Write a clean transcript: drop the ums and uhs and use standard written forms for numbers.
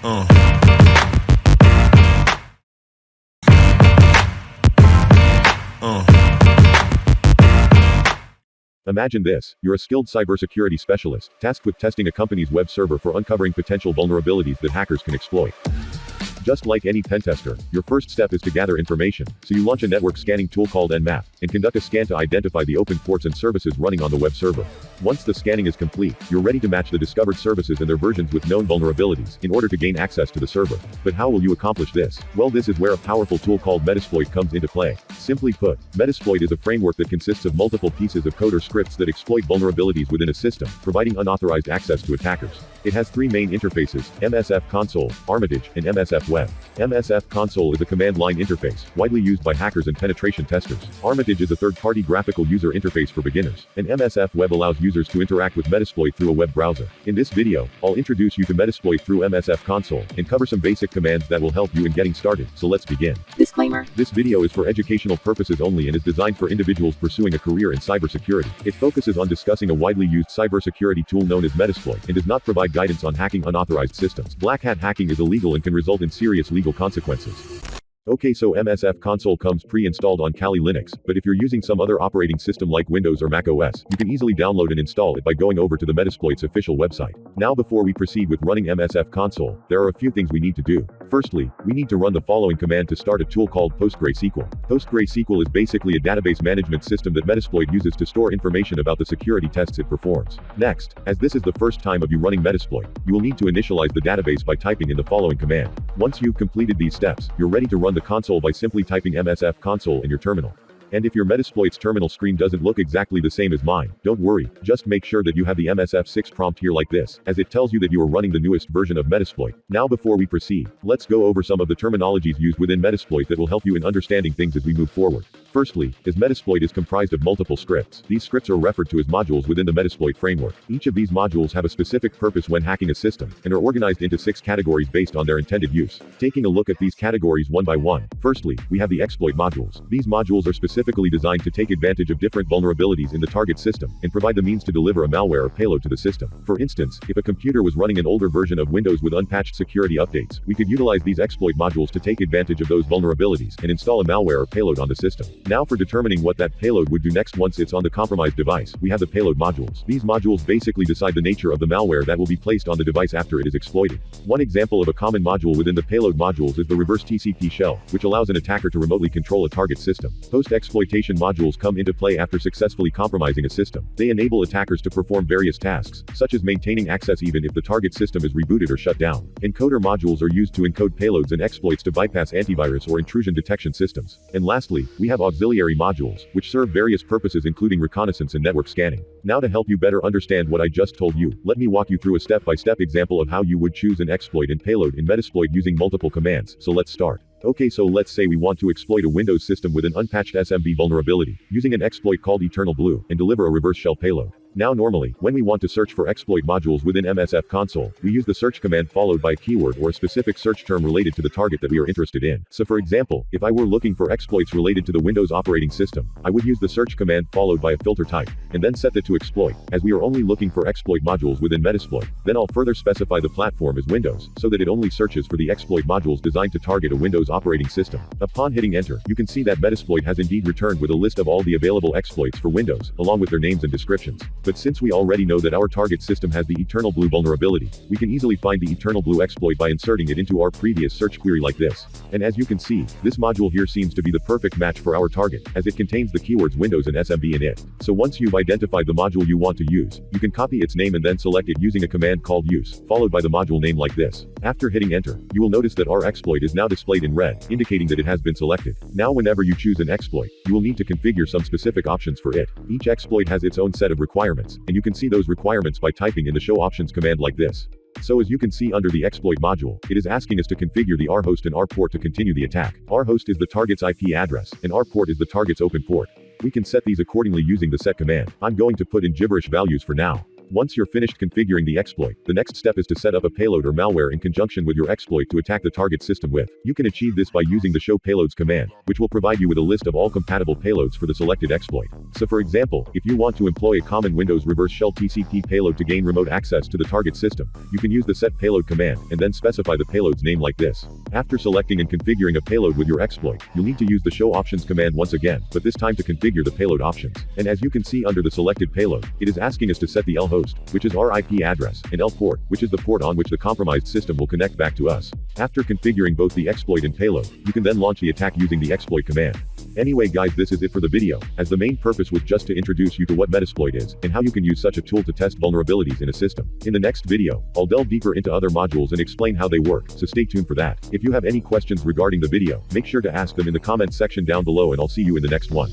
Uh. Imagine this, you're a skilled cybersecurity specialist, tasked with testing a company's web server for uncovering potential vulnerabilities that hackers can exploit. Just like any pen tester, your first step is to gather information, so you launch a network scanning tool called Nmap, and conduct a scan to identify the open ports and services running on the web server. Once the scanning is complete, you're ready to match the discovered services and their versions with known vulnerabilities, in order to gain access to the server. But how will you accomplish this? Well, this is where a powerful tool called Metasploit comes into play. Simply put, Metasploit is a framework that consists of multiple pieces of code or scripts that exploit vulnerabilities within a system, providing unauthorized access to attackers. It has three main interfaces: MSF Console, Armitage, and MSF Web. MSF Console is a command line interface, widely used by hackers and penetration testers. Armitage is a third-party graphical user interface for beginners, and MSF Web allows users to interact with Metasploit through a web browser. In this video, I'll introduce you to Metasploit through MSF Console, and cover some basic commands that will help you in getting started. So let's begin. Disclaimer. This video is for educational purposes only and is designed for individuals pursuing a career in cybersecurity. It focuses on discussing a widely used cybersecurity tool known as Metasploit, and does not provide guidance on hacking unauthorized systems. Black hat hacking is illegal and can result in serious legal consequences. Okay, so MSF Console comes pre-installed on Kali Linux, but if you're using some other operating system like Windows or Mac OS, you can easily download and install it by going over to the Metasploit's official website. Now, before we proceed with running MSF Console, there are a few things we need to do. Firstly, we need to run the following command to start a tool called PostgreSQL. PostgreSQL is basically a database management system that Metasploit uses to store information about the security tests it performs. Next, as this is the first time of you running Metasploit, you will need to initialize the database by typing in the following command. Once you've completed these steps, you're ready to run the console by simply typing MSF Console in your terminal. And if your Metasploit's terminal screen doesn't look exactly the same as mine, don't worry, just make sure that you have the MSF6 prompt here like this, as it tells you that you are running the newest version of Metasploit. Now, before we proceed, let's go over some of the terminologies used within Metasploit that will help you in understanding things as we move forward. Firstly, as Metasploit is comprised of multiple scripts. These scripts are referred to as modules within the Metasploit framework. Each of these modules have a specific purpose when hacking a system, and are organized into 6 categories based on their intended use. Taking a look at these categories one by one. Firstly, we have the exploit modules. These modules are specifically designed to take advantage of different vulnerabilities in the target system, and provide the means to deliver a malware or payload to the system. For instance, if a computer was running an older version of Windows with unpatched security updates, we could utilize these exploit modules to take advantage of those vulnerabilities, and install a malware or payload on the system. Now, for determining what that payload would do next once it's on the compromised device, we have the payload modules. These modules basically decide the nature of the malware that will be placed on the device after it is exploited. One example of a common module within the payload modules is the reverse TCP shell, which allows an attacker to remotely control a target system. Post-exploitation modules come into play after successfully compromising a system. They enable attackers to perform various tasks, such as maintaining access even if the target system is rebooted or shut down. Encoder modules are used to encode payloads and exploits to bypass antivirus or intrusion detection systems. And lastly, we have auxiliary modules, which serve various purposes including reconnaissance and network scanning. Now, to help you better understand what I just told you, let me walk you through a step-by-step example of how you would choose an exploit and payload in Metasploit using multiple commands. So let's start. Okay, so let's say we want to exploit a Windows system with an unpatched SMB vulnerability, using an exploit called Eternal Blue, and deliver a reverse shell payload. Now, normally, when we want to search for exploit modules within MSF Console, we use the search command followed by a keyword or a specific search term related to the target that we are interested in. So for example, if I were looking for exploits related to the Windows operating system, I would use the search command followed by a filter type, and then set that to exploit, as we are only looking for exploit modules within Metasploit. Then I'll further specify the platform as Windows, so that it only searches for the exploit modules designed to target a Windows operating system. Upon hitting enter, you can see that Metasploit has indeed returned with a list of all the available exploits for Windows, along with their names and descriptions. But since we already know that our target system has the Eternal Blue vulnerability, we can easily find the Eternal Blue exploit by inserting it into our previous search query like this. And as you can see, this module here seems to be the perfect match for our target, as it contains the keywords Windows and SMB in it. So once you've identified the module you want to use, you can copy its name and then select it using a command called use, followed by the module name like this. After hitting enter, you will notice that our exploit is now displayed in red, indicating that it has been selected. Now, whenever you choose an exploit, you will need to configure some specific options for it. Each exploit has its own set of requirements, and you can see those requirements by typing in the show options command like this. So as you can see under the exploit module, it is asking us to configure the rhost and rport to continue the attack. Rhost is the target's IP address, and rport is the target's open port. We can set these accordingly using the set command. I'm going to put in gibberish values for now. Once you're finished configuring the exploit, the next step is to set up a payload or malware in conjunction with your exploit to attack the target system with. You can achieve this by using the show payloads command, which will provide you with a list of all compatible payloads for the selected exploit. So for example, if you want to employ a common Windows reverse shell TCP payload to gain remote access to the target system, you can use the set payload command, and then specify the payload's name like this. After selecting and configuring a payload with your exploit, you'll need to use the show options command once again, but this time to configure the payload options. And as you can see under the selected payload, it is asking us to set the L host, which is our IP address, and L port, which is the port on which the compromised system will connect back to us. After configuring both the exploit and payload, you can then launch the attack using the exploit command. Anyway guys, this is it for the video, as the main purpose was just to introduce you to what Metasploit is, and how you can use such a tool to test vulnerabilities in a system. In the next video, I'll delve deeper into other modules and explain how they work, so stay tuned for that. If you have any questions regarding the video, make sure to ask them in the comments section down below, and I'll see you in the next one.